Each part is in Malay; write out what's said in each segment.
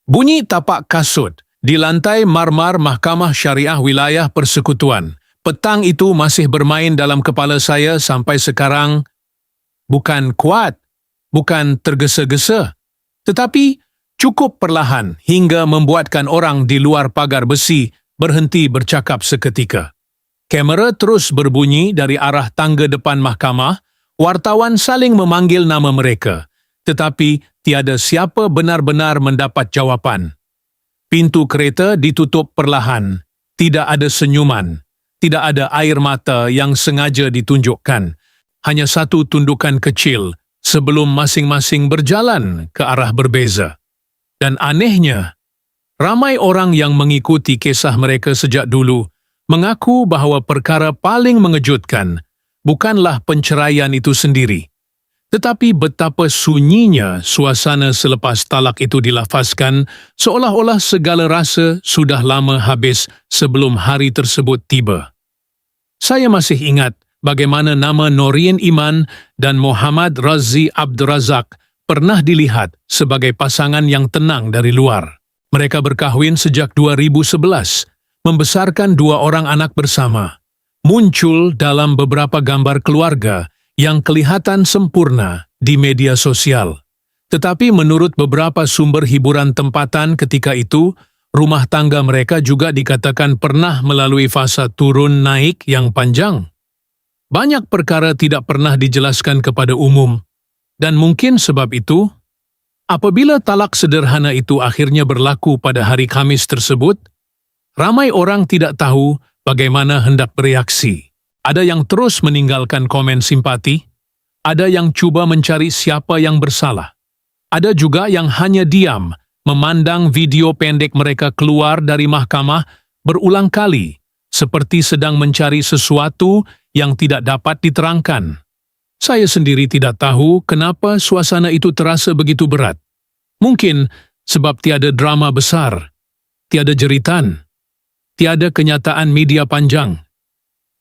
Bunyi tapak kasut di lantai marmar Mahkamah Syariah Wilayah Persekutuan. Petang itu masih bermain dalam kepala saya sampai sekarang. Bukan kuat, bukan tergesa-gesa, tetapi cukup perlahan hingga membuatkan orang di luar pagar besi berhenti bercakap seketika. Kamera terus berbunyi dari arah tangga depan mahkamah, wartawan saling memanggil nama mereka, tetapi tiada siapa benar-benar mendapat jawapan. Pintu kereta ditutup perlahan, tidak ada senyuman, tidak ada air mata yang sengaja ditunjukkan, hanya satu tundukan kecil sebelum masing-masing berjalan ke arah berbeza. Dan anehnya, ramai orang yang mengikuti kisah mereka sejak dulu mengaku bahawa perkara paling mengejutkan bukanlah penceraian itu sendiri, tetapi betapa sunyinya suasana selepas talak itu dilafazkan, seolah-olah segala rasa sudah lama habis sebelum hari tersebut tiba. Saya masih ingat bagaimana nama Noreen Iman dan Muhammad Razi Abdul Razak pernah dilihat sebagai pasangan yang tenang dari luar. Mereka berkahwin sejak 2011, membesarkan 2 orang anak bersama, muncul dalam beberapa gambar keluarga yang kelihatan sempurna di media sosial. Tetapi menurut beberapa sumber hiburan tempatan ketika itu, rumah tangga mereka juga dikatakan pernah melalui fasa turun naik yang panjang. Banyak perkara tidak pernah dijelaskan kepada umum, dan mungkin sebab itu, apabila talak sederhana itu akhirnya berlaku pada hari Khamis tersebut, ramai orang tidak tahu bagaimana hendak bereaksi. Ada yang terus meninggalkan komen simpati, ada yang cuba mencari siapa yang bersalah. Ada juga yang hanya diam, memandang video pendek mereka keluar dari mahkamah berulang kali, seperti sedang mencari sesuatu yang tidak dapat diterangkan. Saya sendiri tidak tahu kenapa suasana itu terasa begitu berat. Mungkin sebab tiada drama besar, tiada jeritan, tiada kenyataan media panjang.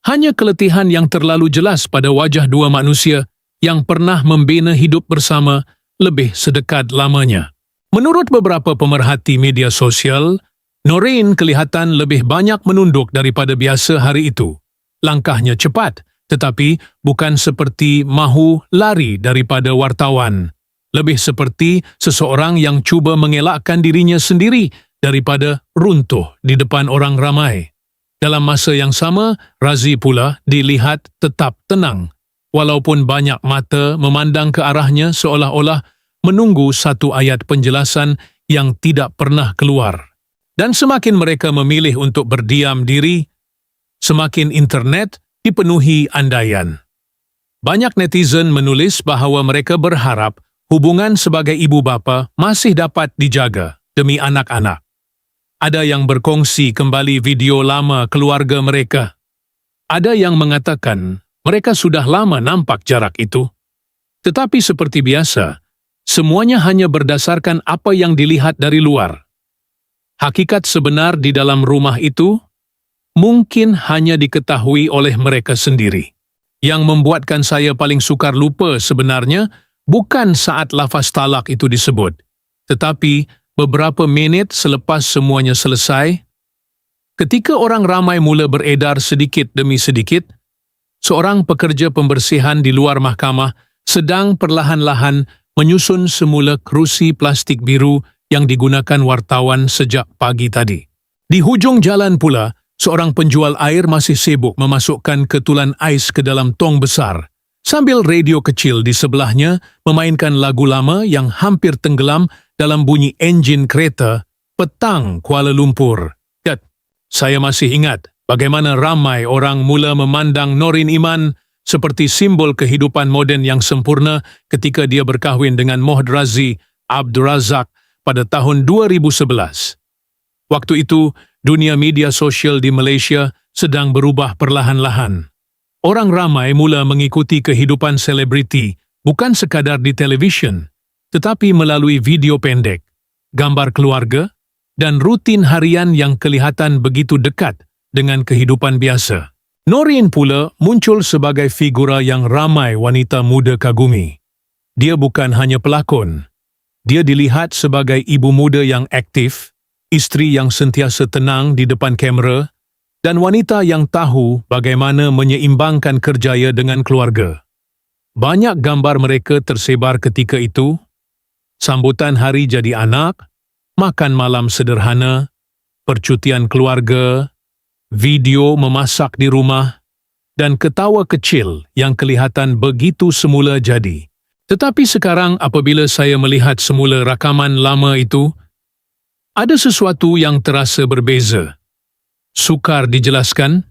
Hanya keletihan yang terlalu jelas pada wajah 2 manusia yang pernah membina hidup bersama lebih sedekat lamanya. Menurut beberapa pemerhati media sosial, Noreen kelihatan lebih banyak menunduk daripada biasa hari itu. Langkahnya cepat, tetapi bukan seperti mahu lari daripada wartawan. Lebih seperti seseorang yang cuba mengelakkan dirinya sendiri daripada runtuh di depan orang ramai. Dalam masa yang sama, Razi pula dilihat tetap tenang, walaupun banyak mata memandang ke arahnya seolah-olah menunggu satu ayat penjelasan yang tidak pernah keluar. Dan semakin mereka memilih untuk berdiam diri, semakin internet dipenuhi andaian. Banyak netizen menulis bahawa mereka berharap hubungan sebagai ibu bapa masih dapat dijaga demi anak-anak. Ada yang berkongsi kembali video lama keluarga mereka. Ada yang mengatakan mereka sudah lama nampak jarak itu. Tetapi seperti biasa, semuanya hanya berdasarkan apa yang dilihat dari luar. Hakikat sebenar di dalam rumah itu mungkin hanya diketahui oleh mereka sendiri. Yang membuatkan saya paling sukar lupa sebenarnya bukan saat lafaz talak itu disebut, tetapi beberapa minit selepas semuanya selesai, ketika orang ramai mula beredar sedikit demi sedikit, seorang pekerja pembersihan di luar mahkamah sedang perlahan-lahan menyusun semula kerusi plastik biru yang digunakan wartawan sejak pagi tadi. Di hujung jalan pula, seorang penjual air masih sibuk memasukkan ketulan ais ke dalam tong besar, sambil radio kecil di sebelahnya memainkan lagu lama yang hampir tenggelam dalam bunyi enjin kereta Petang Kuala Lumpur. Dan saya masih ingat bagaimana ramai orang mula memandang Noreen Iman seperti simbol kehidupan moden yang sempurna ketika dia berkahwin dengan Mohd Razi Abdul Razak pada tahun 2011. Waktu itu, dunia media sosial di Malaysia sedang berubah perlahan-lahan. Orang ramai mula mengikuti kehidupan selebriti bukan sekadar di televisyen, tetapi melalui video pendek, gambar keluarga, dan rutin harian yang kelihatan begitu dekat dengan kehidupan biasa. Noreen pula muncul sebagai figura yang ramai wanita muda kagumi. Dia bukan hanya pelakon. Dia dilihat sebagai ibu muda yang aktif, isteri yang sentiasa tenang di depan kamera, dan wanita yang tahu bagaimana menyeimbangkan kerjaya dengan keluarga. Banyak gambar mereka tersebar ketika itu, sambutan hari jadi anak, makan malam sederhana, percutian keluarga, video memasak di rumah, dan ketawa kecil yang kelihatan begitu semula jadi. Tetapi sekarang apabila saya melihat semula rakaman lama itu, ada sesuatu yang terasa berbeza. Sukar dijelaskan,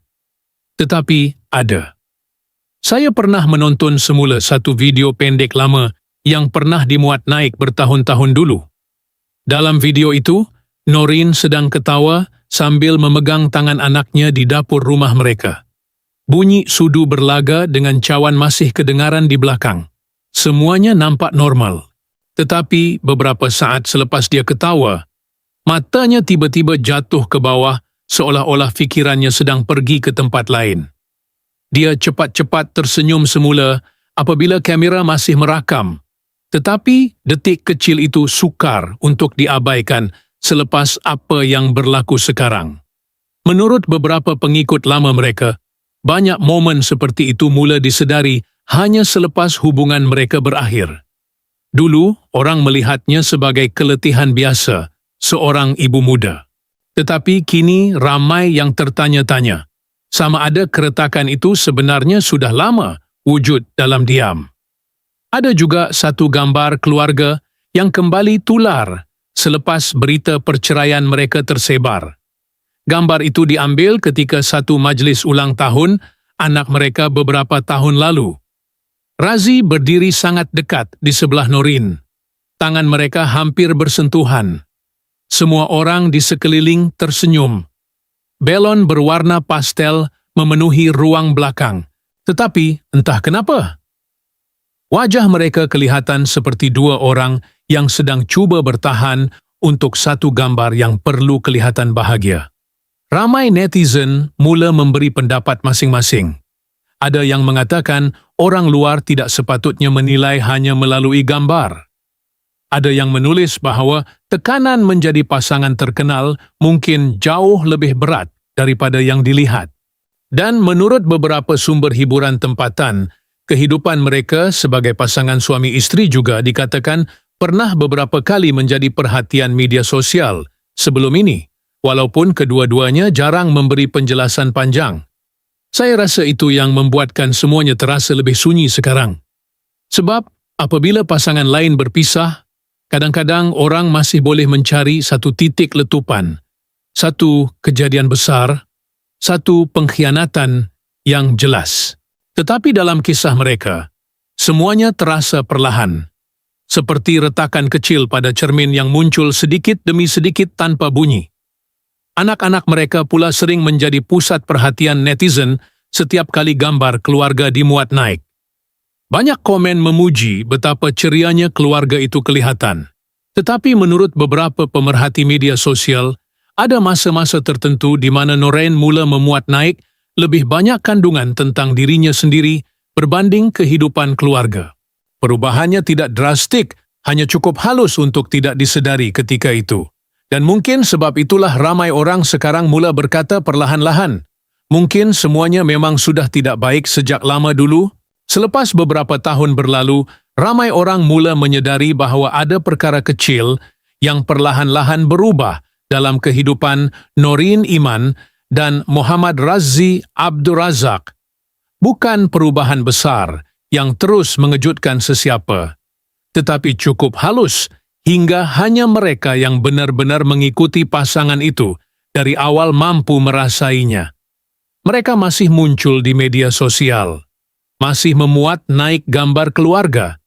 tetapi ada. Saya pernah menonton semula satu video pendek lama yang pernah dimuat naik bertahun-tahun dulu. Dalam video itu, Noreen sedang ketawa sambil memegang tangan anaknya di dapur rumah mereka. Bunyi sudu berlaga dengan cawan masih kedengaran di belakang. Semuanya nampak normal. Tetapi beberapa saat selepas dia ketawa, matanya tiba-tiba jatuh ke bawah seolah-olah fikirannya sedang pergi ke tempat lain. Dia cepat-cepat tersenyum semula apabila kamera masih merakam. Tetapi detik kecil itu sukar untuk diabaikan selepas apa yang berlaku sekarang. Menurut beberapa pengikut lama mereka, banyak momen seperti itu mula disedari hanya selepas hubungan mereka berakhir. Dulu, orang melihatnya sebagai keletihan biasa, seorang ibu muda. Tetapi kini ramai yang tertanya-tanya, sama ada keretakan itu sebenarnya sudah lama wujud dalam diam. Ada juga satu gambar keluarga yang kembali tular selepas berita perceraian mereka tersebar. Gambar itu diambil ketika satu majlis ulang tahun anak mereka beberapa tahun lalu. Razi berdiri sangat dekat di sebelah Noreen. Tangan mereka hampir bersentuhan. Semua orang di sekeliling tersenyum. Belon berwarna pastel memenuhi ruang belakang. Tetapi entah kenapa, wajah mereka kelihatan seperti dua orang yang sedang cuba bertahan untuk satu gambar yang perlu kelihatan bahagia. Ramai netizen mula memberi pendapat masing-masing. Ada yang mengatakan orang luar tidak sepatutnya menilai hanya melalui gambar. Ada yang menulis bahawa tekanan menjadi pasangan terkenal mungkin jauh lebih berat daripada yang dilihat. Dan menurut beberapa sumber hiburan tempatan, kehidupan mereka sebagai pasangan suami isteri juga dikatakan pernah beberapa kali menjadi perhatian media sosial sebelum ini, walaupun kedua-duanya jarang memberi penjelasan panjang. Saya rasa itu yang membuatkan semuanya terasa lebih sunyi sekarang. Sebab apabila pasangan lain berpisah, kadang-kadang orang masih boleh mencari satu titik letupan, satu kejadian besar, satu pengkhianatan yang jelas. Tetapi dalam kisah mereka, semuanya terasa perlahan, seperti retakan kecil pada cermin yang muncul sedikit demi sedikit tanpa bunyi. Anak-anak mereka pula sering menjadi pusat perhatian netizen setiap kali gambar keluarga dimuat naik. Banyak komen memuji betapa cerianya keluarga itu kelihatan. Tetapi menurut beberapa pemerhati media sosial, ada masa-masa tertentu di mana Noreen mula memuat naik lebih banyak kandungan tentang dirinya sendiri berbanding kehidupan keluarga. Perubahannya tidak drastik, hanya cukup halus untuk tidak disedari ketika itu. Dan mungkin sebab itulah ramai orang sekarang mula berkata perlahan-lahan, mungkin semuanya memang sudah tidak baik sejak lama dulu. Selepas beberapa tahun berlalu, ramai orang mula menyedari bahawa ada perkara kecil yang perlahan-lahan berubah dalam kehidupan Noreen Iman dan Muhammad Razzi Abdul Razak. Bukan perubahan besar yang terus mengejutkan sesiapa, tetapi cukup halus hingga hanya mereka yang benar-benar mengikuti pasangan itu dari awal mampu merasainya. Mereka masih muncul di media sosial, masih memuat naik gambar keluarga,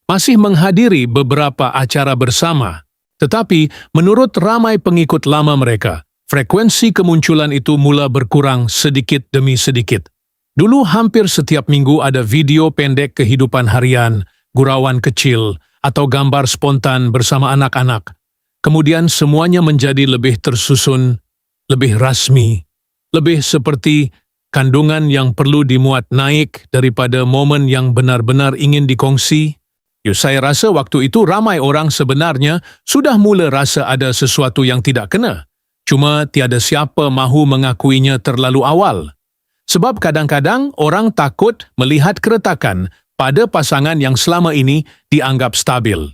masih menghadiri beberapa acara bersama. Tetapi menurut ramai pengikut lama mereka, frekuensi kemunculan itu mula berkurang sedikit demi sedikit. Dulu hampir setiap minggu ada video pendek kehidupan harian, gurauan kecil, atau gambar spontan bersama anak-anak. Kemudian semuanya menjadi lebih tersusun, lebih rasmi, lebih seperti kandungan yang perlu dimuat naik daripada momen yang benar-benar ingin dikongsi. Saya rasa waktu itu ramai orang sebenarnya sudah mula rasa ada sesuatu yang tidak kena. Cuma tiada siapa mahu mengakuinya terlalu awal. Sebab kadang-kadang orang takut melihat keretakan pada pasangan yang selama ini dianggap stabil.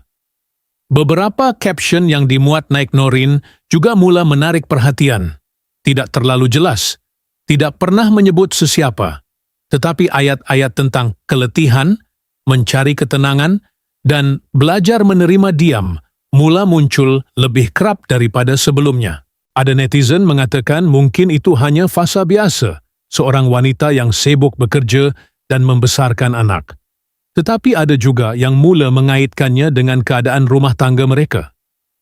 Beberapa caption yang dimuat naik Noreen juga mula menarik perhatian. Tidak terlalu jelas, tidak pernah menyebut sesiapa, tetapi ayat-ayat tentang keletihan, mencari ketenangan, dan belajar menerima diam mula muncul lebih kerap daripada sebelumnya. Ada netizen mengatakan mungkin itu hanya fasa biasa, seorang wanita yang sibuk bekerja dan membesarkan anak. Tetapi ada juga yang mula mengaitkannya dengan keadaan rumah tangga mereka.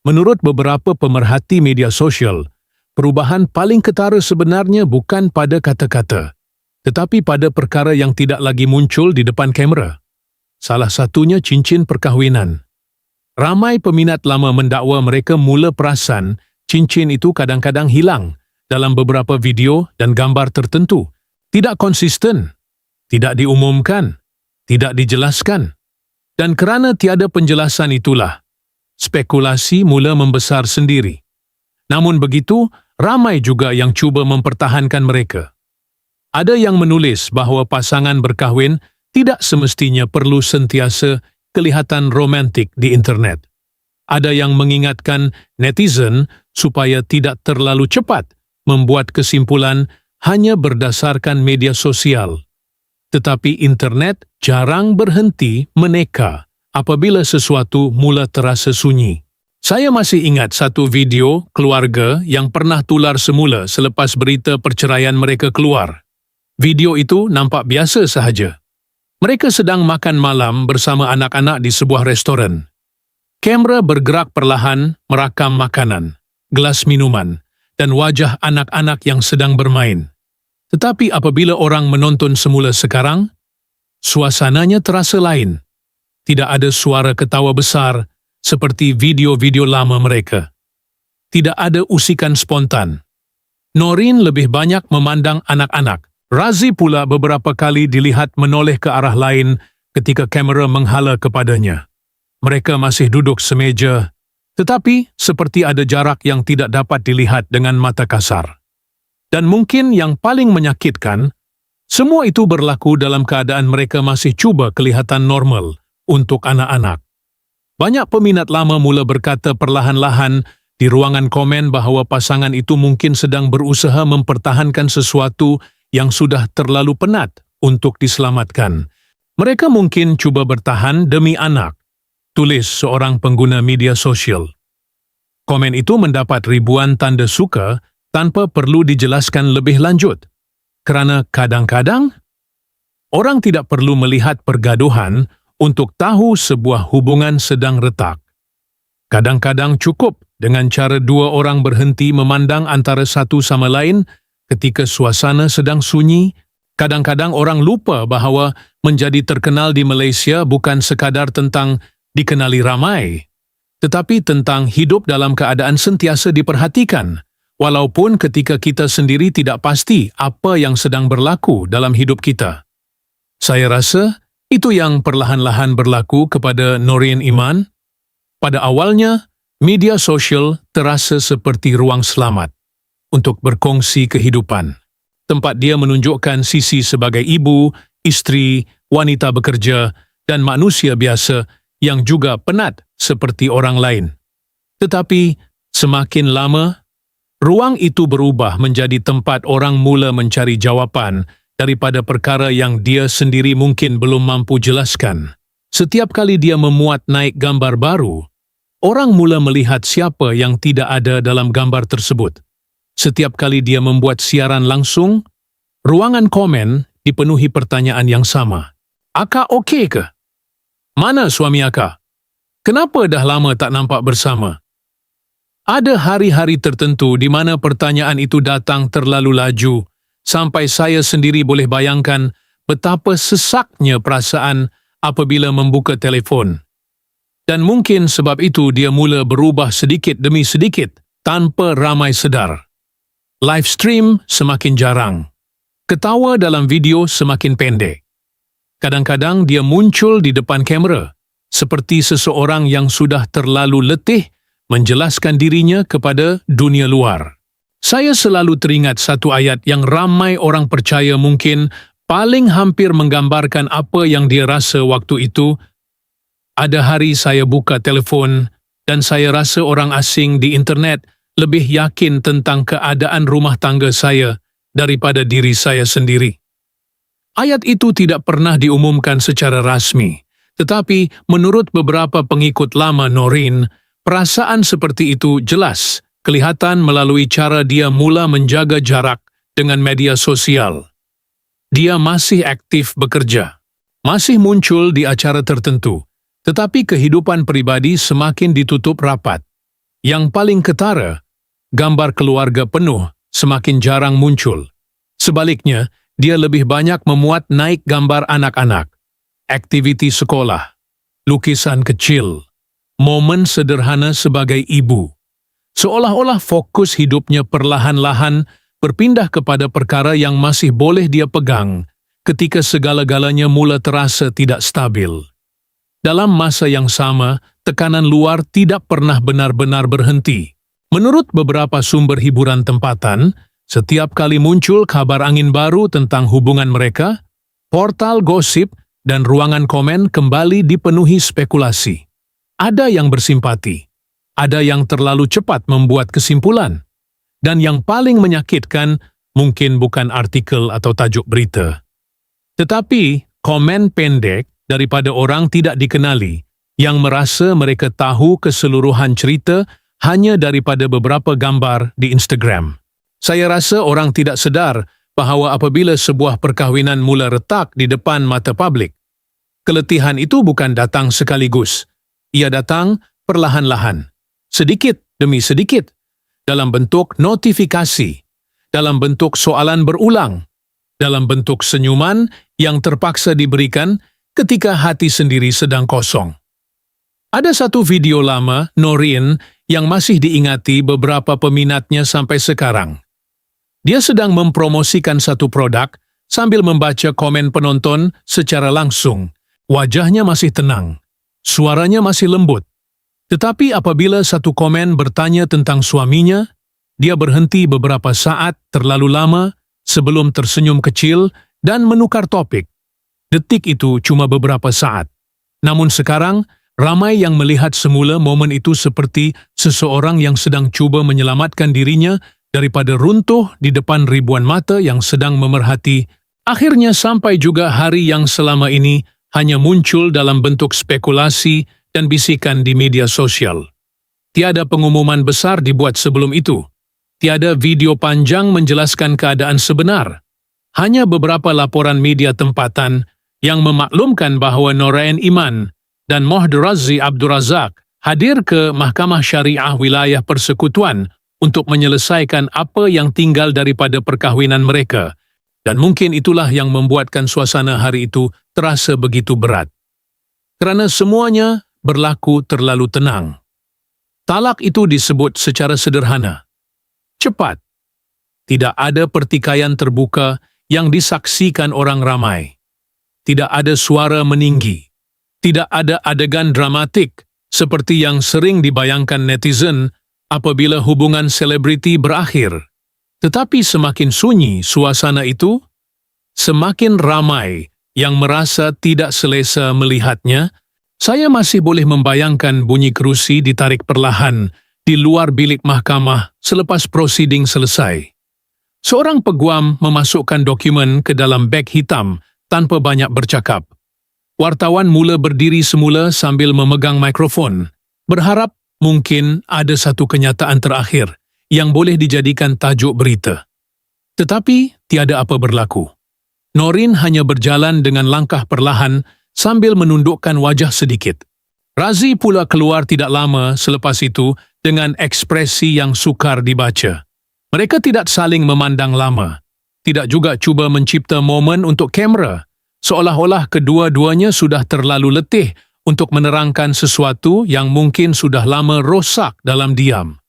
Menurut beberapa pemerhati media sosial, perubahan paling ketara sebenarnya bukan pada kata-kata, tetapi pada perkara yang tidak lagi muncul di depan kamera. Salah satunya cincin perkahwinan. Ramai peminat lama mendakwa mereka mula perasan cincin itu kadang-kadang hilang dalam beberapa video dan gambar tertentu. Tidak konsisten, tidak diumumkan, tidak dijelaskan. Dan kerana tiada penjelasan itulah, spekulasi mula membesar sendiri. Namun begitu, ramai juga yang cuba mempertahankan mereka. Ada yang menulis bahawa pasangan berkahwin tidak semestinya perlu sentiasa kelihatan romantik di internet. Ada yang mengingatkan netizen supaya tidak terlalu cepat membuat kesimpulan hanya berdasarkan media sosial. Tetapi internet jarang berhenti meneka apabila sesuatu mula terasa sunyi. Saya masih ingat satu video keluarga yang pernah tular semula selepas berita perceraian mereka keluar. Video itu nampak biasa sahaja. Mereka sedang makan malam bersama anak-anak di sebuah restoran. Kamera bergerak perlahan merakam makanan, gelas minuman, dan wajah anak-anak yang sedang bermain. Tetapi apabila orang menonton semula sekarang, suasananya terasa lain. Tidak ada suara ketawa besar seperti video-video lama mereka. Tidak ada usikan spontan. Noreen lebih banyak memandang anak-anak. Razi pula beberapa kali dilihat menoleh ke arah lain ketika kamera menghala kepadanya. Mereka masih duduk semeja, tetapi seperti ada jarak yang tidak dapat dilihat dengan mata kasar. Dan mungkin yang paling menyakitkan, semua itu berlaku dalam keadaan mereka masih cuba kelihatan normal untuk anak-anak. Banyak peminat lama mula berkata perlahan-lahan di ruangan komen bahawa pasangan itu mungkin sedang berusaha mempertahankan sesuatu yang sudah terlalu penat untuk diselamatkan. Mereka mungkin cuba bertahan demi anak, tulis seorang pengguna media sosial. Komen itu mendapat ribuan tanda suka tanpa perlu dijelaskan lebih lanjut. Kerana kadang-kadang, orang tidak perlu melihat pergaduhan untuk tahu sebuah hubungan sedang retak. Kadang-kadang cukup dengan cara dua orang berhenti memandang antara satu sama lain ketika suasana sedang sunyi. Kadang-kadang orang lupa bahawa menjadi terkenal di Malaysia bukan sekadar tentang dikenali ramai, tetapi tentang hidup dalam keadaan sentiasa diperhatikan, walaupun ketika kita sendiri tidak pasti apa yang sedang berlaku dalam hidup kita. Saya rasa itu yang perlahan-lahan berlaku kepada Noreen Iman. Pada awalnya, media sosial terasa seperti ruang selamat untuk berkongsi kehidupan. Tempat dia menunjukkan sisi sebagai ibu, isteri, wanita bekerja, dan manusia biasa yang juga penat seperti orang lain. Tetapi, semakin lama, ruang itu berubah menjadi tempat orang mula mencari jawapan daripada perkara yang dia sendiri mungkin belum mampu jelaskan. Setiap kali dia memuat naik gambar baru, orang mula melihat siapa yang tidak ada dalam gambar tersebut. Setiap kali dia membuat siaran langsung, ruangan komen dipenuhi pertanyaan yang sama. Akak okey ke? Mana suami akak? Kenapa dah lama tak nampak bersama? Ada hari-hari tertentu di mana pertanyaan itu datang terlalu laju, sampai saya sendiri boleh bayangkan betapa sesaknya perasaan apabila membuka telefon. Dan mungkin sebab itu dia mula berubah sedikit demi sedikit tanpa ramai sedar. Live stream semakin jarang. Ketawa dalam video semakin pendek. Kadang-kadang dia muncul di depan kamera, seperti seseorang yang sudah terlalu letih menjelaskan dirinya kepada dunia luar. Saya selalu teringat satu ayat yang ramai orang percaya mungkin paling hampir menggambarkan apa yang dia rasa waktu itu. Ada hari saya buka telefon dan saya rasa orang asing di internet lebih yakin tentang keadaan rumah tangga saya daripada diri saya sendiri. Ayat itu tidak pernah diumumkan secara rasmi, tetapi menurut beberapa pengikut lama Noreen, perasaan seperti itu jelas kelihatan melalui cara dia mula menjaga jarak dengan media sosial. Dia masih aktif bekerja, masih muncul di acara tertentu, tetapi kehidupan pribadi semakin ditutup rapat. Yang paling ketara, gambar keluarga penuh semakin jarang muncul. Sebaliknya, dia lebih banyak memuat naik gambar anak-anak, aktiviti sekolah, lukisan kecil, momen sederhana sebagai ibu. Seolah-olah fokus hidupnya perlahan-lahan berpindah kepada perkara yang masih boleh dia pegang ketika segala-galanya mula terasa tidak stabil. Dalam masa yang sama, tekanan luar tidak pernah benar-benar berhenti. Menurut beberapa sumber hiburan tempatan, setiap kali muncul kabar angin baru tentang hubungan mereka, portal gosip dan ruangan komen kembali dipenuhi spekulasi. Ada yang bersimpati, ada yang terlalu cepat membuat kesimpulan, dan yang paling menyakitkan mungkin bukan artikel atau tajuk berita, tetapi komen pendek daripada orang tidak dikenali yang merasa mereka tahu keseluruhan cerita hanya daripada beberapa gambar di Instagram. Saya rasa orang tidak sedar bahawa apabila sebuah perkahwinan mula retak di depan mata publik, keletihan itu bukan datang sekaligus. Ia datang perlahan-lahan, sedikit demi sedikit, dalam bentuk notifikasi, dalam bentuk soalan berulang, dalam bentuk senyuman yang terpaksa diberikan ketika hati sendiri sedang kosong. Ada satu video lama, Noreen, yang masih diingati beberapa peminatnya sampai sekarang. Dia sedang mempromosikan satu produk sambil membaca komen penonton secara langsung. Wajahnya masih tenang, suaranya masih lembut. Tetapi apabila satu komen bertanya tentang suaminya, dia berhenti beberapa saat terlalu lama sebelum tersenyum kecil dan menukar topik. Detik itu cuma beberapa saat. Namun sekarang, ramai yang melihat semula momen itu seperti seseorang yang sedang cuba menyelamatkan dirinya daripada runtuh di depan ribuan mata yang sedang memerhati. Akhirnya sampai juga hari yang selama ini hanya muncul dalam bentuk spekulasi dan bisikan di media sosial. Tiada pengumuman besar dibuat sebelum itu. Tiada video panjang menjelaskan keadaan sebenar. Hanya beberapa laporan media tempatan yang memaklumkan bahawa Noreen Iman dan Mohdrazi Abdul Razak hadir ke Mahkamah Syariah Wilayah Persekutuan untuk menyelesaikan apa yang tinggal daripada perkahwinan mereka, dan mungkin itulah yang membuatkan suasana hari itu terasa begitu berat. Kerana semuanya berlaku terlalu tenang. Talak itu disebut secara sederhana, cepat. Tidak ada pertikaian terbuka yang disaksikan orang ramai. Tidak ada suara meninggi. Tidak ada adegan dramatik seperti yang sering dibayangkan netizen apabila hubungan selebriti berakhir. Tetapi semakin sunyi suasana itu, semakin ramai yang merasa tidak selesa melihatnya. Saya masih boleh membayangkan bunyi kerusi ditarik perlahan di luar bilik mahkamah selepas prosiding selesai. Seorang peguam memasukkan dokumen ke dalam beg hitam tanpa banyak bercakap. Wartawan mula berdiri semula sambil memegang mikrofon, berharap mungkin ada satu kenyataan terakhir yang boleh dijadikan tajuk berita. Tetapi tiada apa berlaku. Noreen hanya berjalan dengan langkah perlahan sambil menundukkan wajah sedikit. Razi pula keluar tidak lama selepas itu dengan ekspresi yang sukar dibaca. Mereka tidak saling memandang lama. Tidak juga cuba mencipta momen untuk kamera, seolah-olah kedua-duanya sudah terlalu letih untuk menerangkan sesuatu yang mungkin sudah lama rosak dalam diam.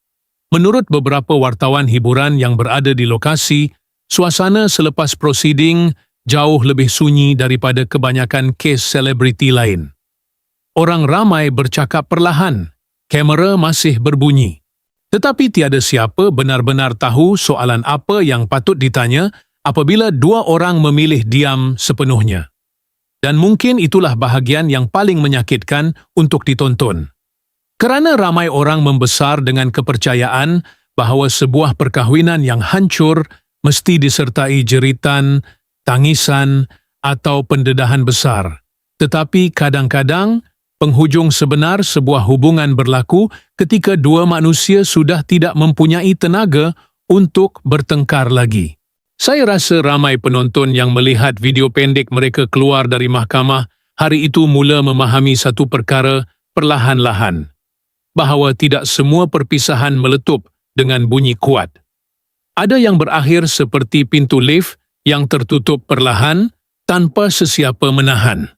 Menurut beberapa wartawan hiburan yang berada di lokasi, suasana selepas prosiding jauh lebih sunyi daripada kebanyakan kes selebriti lain. Orang ramai bercakap perlahan. Kamera masih berbunyi. Tetapi tiada siapa benar-benar tahu soalan apa yang patut ditanya apabila dua orang memilih diam sepenuhnya. Dan mungkin itulah bahagian yang paling menyakitkan untuk ditonton. Kerana ramai orang membesar dengan kepercayaan bahawa sebuah perkahwinan yang hancur mesti disertai jeritan, tangisan atau pendedahan besar. Tetapi kadang-kadang penghujung sebenar sebuah hubungan berlaku ketika dua manusia sudah tidak mempunyai tenaga untuk bertengkar lagi. Saya rasa ramai penonton yang melihat video pendek mereka keluar dari mahkamah hari itu mula memahami satu perkara perlahan-lahan, bahawa tidak semua perpisahan meletup dengan bunyi kuat. Ada yang berakhir seperti pintu lift yang tertutup perlahan tanpa sesiapa menahan.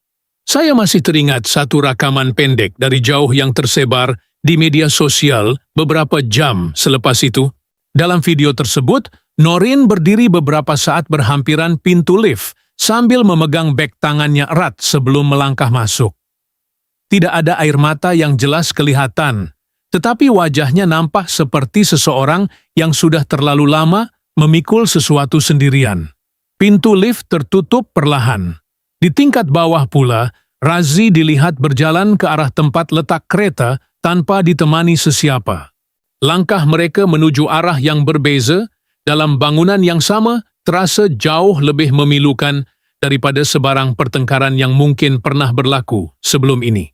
Saya masih teringat satu rakaman pendek dari jauh yang tersebar di media sosial beberapa jam selepas itu. Dalam video tersebut, Noreen berdiri beberapa saat berhampiran pintu lift sambil memegang beg tangannya erat sebelum melangkah masuk. Tidak ada air mata yang jelas kelihatan, tetapi wajahnya nampak seperti seseorang yang sudah terlalu lama memikul sesuatu sendirian. Pintu lift tertutup perlahan. Di tingkat bawah pula, Razi dilihat berjalan ke arah tempat letak kereta tanpa ditemani sesiapa. Langkah mereka menuju arah yang berbeza dalam bangunan yang sama terasa jauh lebih memilukan daripada sebarang pertengkaran yang mungkin pernah berlaku sebelum ini.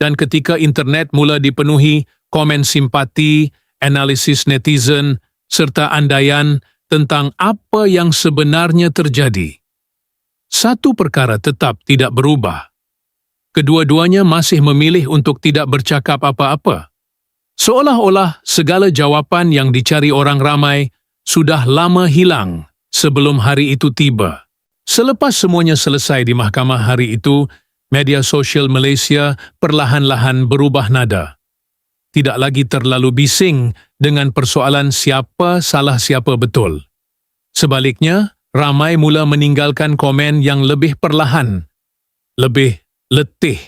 Dan ketika internet mula dipenuhi komen simpati, analisis netizen, serta andaian tentang apa yang sebenarnya terjadi, satu perkara tetap tidak berubah. Kedua-duanya masih memilih untuk tidak bercakap apa-apa. Seolah-olah segala jawapan yang dicari orang ramai sudah lama hilang sebelum hari itu tiba. Selepas semuanya selesai di mahkamah hari itu, media sosial Malaysia perlahan-lahan berubah nada. Tidak lagi terlalu bising dengan persoalan siapa salah siapa betul. Sebaliknya, ramai mula meninggalkan komen yang lebih perlahan, lebih letih,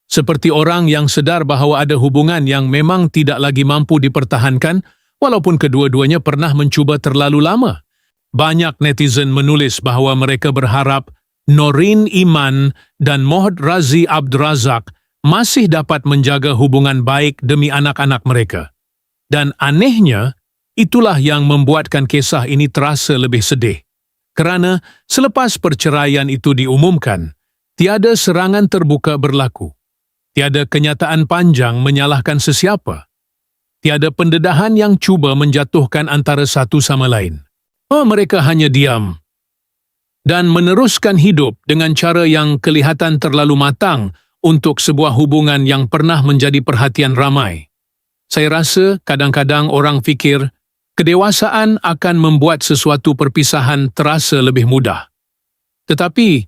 seperti orang yang sedar bahawa ada hubungan yang memang tidak lagi mampu dipertahankan walaupun kedua-duanya pernah mencuba terlalu lama. Banyak netizen menulis bahawa mereka berharap Noreen Iman dan Mohd Razi Abdul Razak masih dapat menjaga hubungan baik demi anak-anak mereka. Dan anehnya, itulah yang membuatkan kisah ini terasa lebih sedih. Kerana selepas perceraian itu diumumkan, tiada serangan terbuka berlaku. Tiada kenyataan panjang menyalahkan sesiapa. Tiada pendedahan yang cuba menjatuhkan antara satu sama lain. Mereka hanya diam dan meneruskan hidup dengan cara yang kelihatan terlalu matang untuk sebuah hubungan yang pernah menjadi perhatian ramai. Saya rasa kadang-kadang orang fikir kedewasaan akan membuat sesuatu perpisahan terasa lebih mudah. Tetapi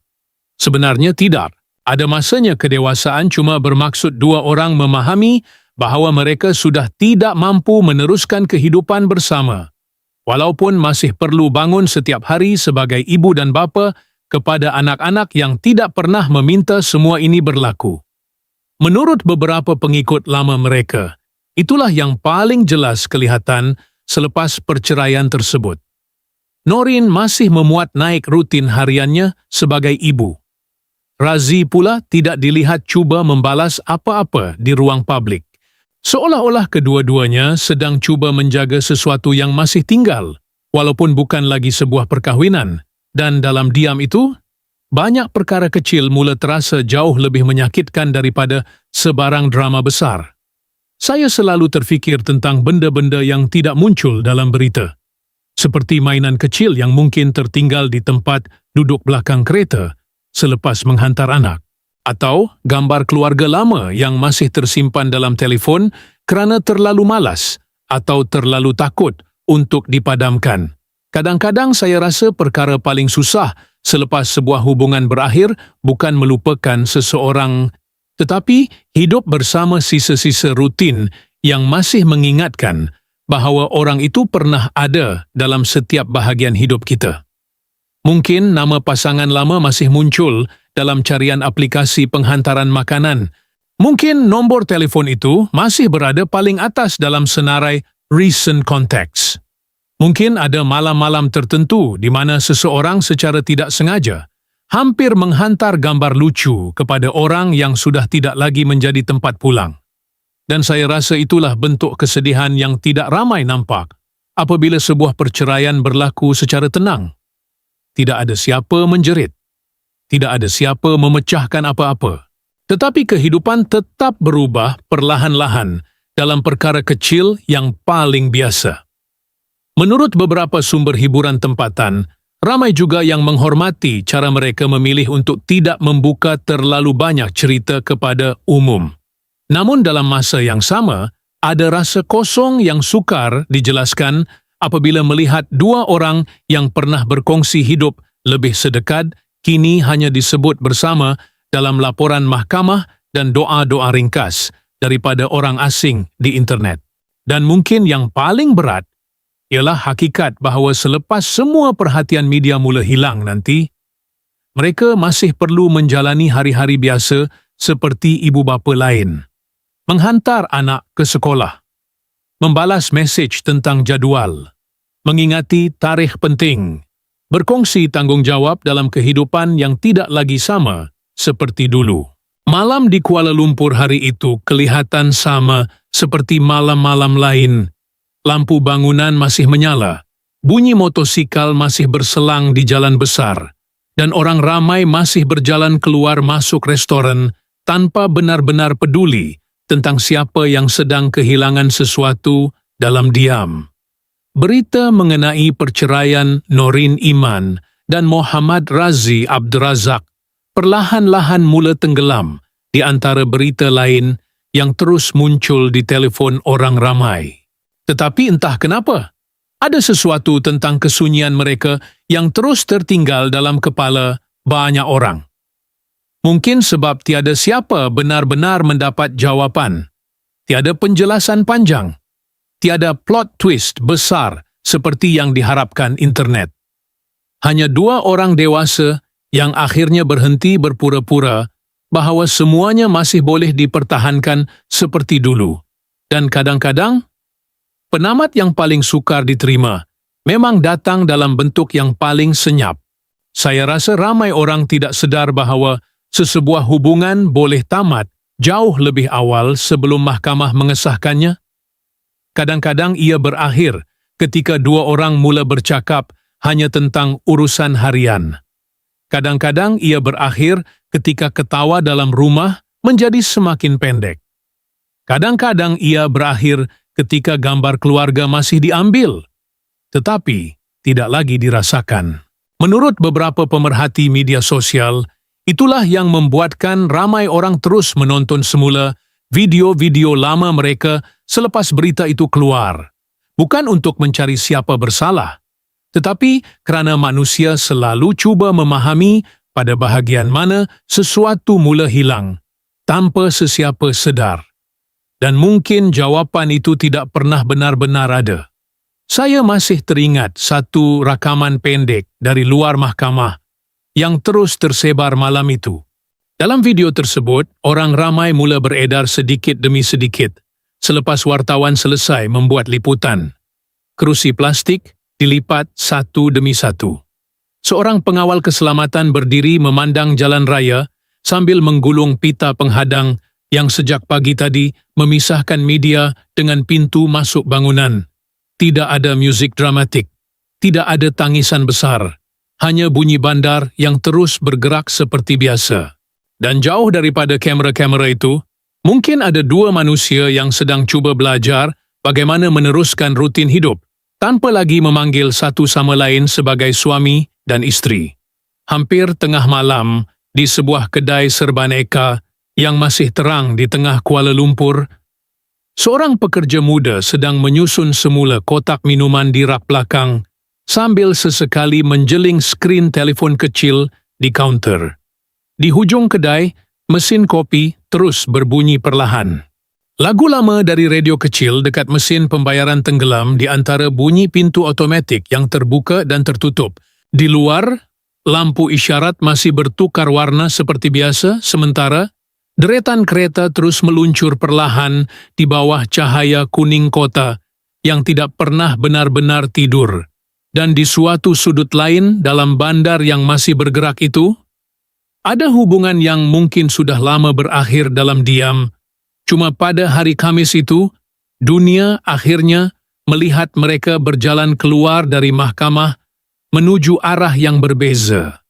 sebenarnya tidak. Ada masanya kedewasaan cuma bermaksud dua orang memahami bahawa mereka sudah tidak mampu meneruskan kehidupan bersama, walaupun masih perlu bangun setiap hari sebagai ibu dan bapa kepada anak-anak yang tidak pernah meminta semua ini berlaku. Menurut beberapa pengikut lama mereka, itulah yang paling jelas kelihatan selepas perceraian tersebut. Noreen masih memuat naik rutin hariannya sebagai ibu. Razi pula tidak dilihat cuba membalas apa-apa di ruang publik. Seolah-olah kedua-duanya sedang cuba menjaga sesuatu yang masih tinggal, walaupun bukan lagi sebuah perkahwinan. Dan dalam diam itu, banyak perkara kecil mula terasa jauh lebih menyakitkan daripada sebarang drama besar. Saya selalu terfikir tentang benda-benda yang tidak muncul dalam berita, seperti mainan kecil yang mungkin tertinggal di tempat duduk belakang kereta selepas menghantar anak, atau gambar keluarga lama yang masih tersimpan dalam telefon kerana terlalu malas atau terlalu takut untuk dipadamkan. Kadang-kadang saya rasa perkara paling susah selepas sebuah hubungan berakhir bukan melupakan seseorang, tetapi hidup bersama sisa-sisa rutin yang masih mengingatkan bahawa orang itu pernah ada dalam setiap bahagian hidup kita. Mungkin nama pasangan lama masih muncul dalam carian aplikasi penghantaran makanan. Mungkin nombor telefon itu masih berada paling atas dalam senarai recent contacts. Mungkin ada malam-malam tertentu di mana seseorang secara tidak sengaja hampir menghantar gambar lucu kepada orang yang sudah tidak lagi menjadi tempat pulang. Dan saya rasa itulah bentuk kesedihan yang tidak ramai nampak apabila sebuah perceraian berlaku secara tenang. Tidak ada siapa menjerit. Tidak ada siapa memecahkan apa-apa. Tetapi kehidupan tetap berubah perlahan-lahan dalam perkara kecil yang paling biasa. Menurut beberapa sumber hiburan tempatan, ramai juga yang menghormati cara mereka memilih untuk tidak membuka terlalu banyak cerita kepada umum. Namun dalam masa yang sama, ada rasa kosong yang sukar dijelaskan apabila melihat dua orang yang pernah berkongsi hidup lebih sedekat kini hanya disebut bersama dalam laporan mahkamah dan doa-doa ringkas daripada orang asing di internet. Dan mungkin yang paling berat ialah hakikat bahawa selepas semua perhatian media mula hilang nanti, mereka masih perlu menjalani hari-hari biasa seperti ibu bapa lain. Menghantar anak ke sekolah, membalas mesej tentang jadual, mengingati tarikh penting, berkongsi tanggungjawab dalam kehidupan yang tidak lagi sama seperti dulu. Malam di Kuala Lumpur hari itu kelihatan sama seperti malam-malam lain. Lampu bangunan masih menyala, bunyi motosikal masih berselang di jalan besar, dan orang ramai masih berjalan keluar masuk restoran tanpa benar-benar peduli tentang siapa yang sedang kehilangan sesuatu dalam diam. Berita mengenai perceraian Norin Iman dan Muhammad Razi Abdurazak perlahan-lahan mula tenggelam di antara berita lain yang terus muncul di telefon orang ramai. Tetapi entah kenapa, ada sesuatu tentang kesunyian mereka yang terus tertinggal dalam kepala banyak orang. Mungkin sebab tiada siapa benar-benar mendapat jawapan, tiada penjelasan panjang, tiada plot twist besar seperti yang diharapkan internet. Hanya dua orang dewasa yang akhirnya berhenti berpura-pura bahawa semuanya masih boleh dipertahankan seperti dulu. Dan kadang-kadang, penamat yang paling sukar diterima memang datang dalam bentuk yang paling senyap. Saya rasa ramai orang tidak sedar bahawa sesebuah hubungan boleh tamat jauh lebih awal sebelum mahkamah mengesahkannya. Kadang-kadang ia berakhir ketika dua orang mula bercakap hanya tentang urusan harian. Kadang-kadang ia berakhir ketika ketawa dalam rumah menjadi semakin pendek. Kadang-kadang ia berakhir ketika gambar keluarga masih diambil, tetapi tidak lagi dirasakan. Menurut beberapa pemerhati media sosial, itulah yang membuatkan ramai orang terus menonton semula video-video lama mereka selepas berita itu keluar. Bukan untuk mencari siapa bersalah, tetapi kerana manusia selalu cuba memahami pada bahagian mana sesuatu mula hilang, tanpa sesiapa sedar. Dan mungkin jawapan itu tidak pernah benar-benar ada. Saya masih teringat satu rakaman pendek dari luar mahkamah yang terus tersebar malam itu. Dalam video tersebut, orang ramai mula beredar sedikit demi sedikit selepas wartawan selesai membuat liputan. Kerusi plastik dilipat satu demi satu. Seorang pengawal keselamatan berdiri memandang jalan raya sambil menggulung pita penghadang yang sejak pagi tadi memisahkan media dengan pintu masuk bangunan. Tidak ada muzik dramatik, tidak ada tangisan besar, hanya bunyi bandar yang terus bergerak seperti biasa. Dan jauh daripada kamera-kamera itu, mungkin ada dua manusia yang sedang cuba belajar bagaimana meneruskan rutin hidup, tanpa lagi memanggil satu sama lain sebagai suami dan isteri. Hampir tengah malam, di sebuah kedai serbaneka yang masih terang di tengah Kuala Lumpur, seorang pekerja muda sedang menyusun semula kotak minuman di rak belakang sambil sesekali menjeling skrin telefon kecil di kaunter. Di hujung kedai, mesin kopi terus berbunyi perlahan. Lagu lama dari radio kecil dekat mesin pembayaran tenggelam di antara bunyi pintu automatik yang terbuka dan tertutup. Di luar, lampu isyarat masih bertukar warna seperti biasa, sementara Deretan kereta terus meluncur perlahan di bawah cahaya kuning kota yang tidak pernah benar-benar tidur. Dan di suatu sudut lain dalam bandar yang masih bergerak itu, ada hubungan yang mungkin sudah lama berakhir dalam diam. Cuma pada hari Kamis itu, dunia akhirnya melihat mereka berjalan keluar dari mahkamah menuju arah yang berbeza.